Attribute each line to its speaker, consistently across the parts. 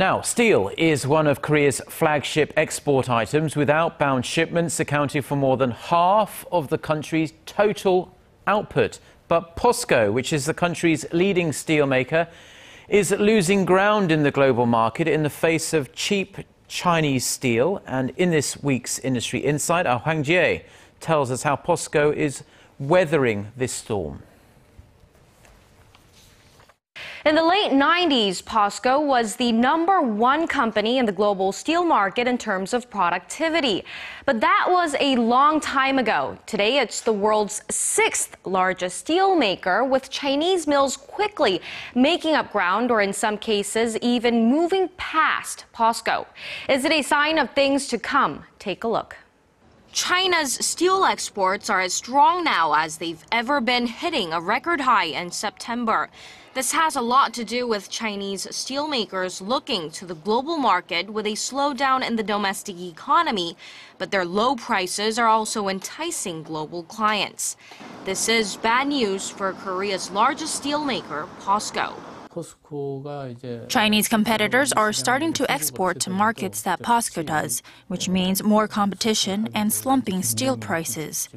Speaker 1: Now, steel is one of Korea's flagship export items, with outbound shipments accounting for more than half of the country's total output. But Posco, which is the country's leading steelmaker, is losing ground in the global market in the face of cheap Chinese steel. And in this week's Industry Insight, our Hwang Ji-hye tells us how Posco is weathering this storm.
Speaker 2: In the late 90s, Posco was the #1 company in the global steel market in terms of productivity. But that was a long time ago. Today, it's the world's 6th largest steel maker, with Chinese mills quickly making up ground, or in some cases, even moving past Posco. Is it a sign of things to come? Take a look. China's steel exports are as strong now as they've ever been, hitting a record high in September. This has a lot to do with Chinese steelmakers looking to the global market with a slowdown in the domestic economy, but their low prices are also enticing global clients. This is bad news for Korea's largest steelmaker, Posco.
Speaker 3: Chinese competitors are starting to export to markets that Posco does, which means more competition and slumping steel prices.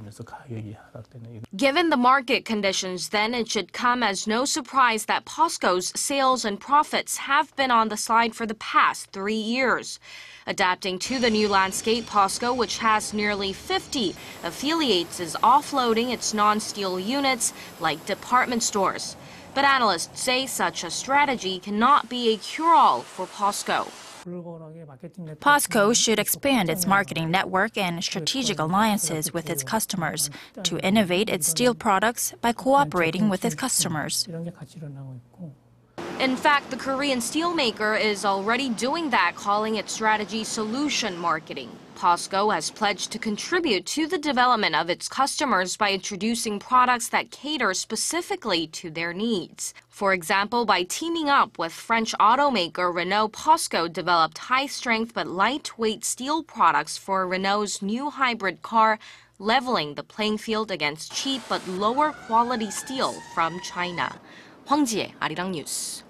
Speaker 2: Given the market conditions, then, it should come as no surprise that Posco's sales and profits have been on the slide for the past 3 years. Adapting to the new landscape, Posco, which has nearly 50 affiliates, is offloading its non-steel units like department stores. But analysts say such a strategy cannot be a cure-all for Posco.
Speaker 3: Posco should expand its marketing network and strategic alliances with its customers to innovate its steel products by cooperating with its customers.
Speaker 2: In fact, the Korean steelmaker is already doing that, calling its strategy solution marketing. Posco has pledged to contribute to the development of its customers by introducing products that cater specifically to their needs. For example, by teaming up with French automaker Renault, Posco developed high-strength but lightweight steel products for Renault's new hybrid car, leveling the playing field against cheap but lower quality steel from China. Hwang Ji-hye, Arirang News.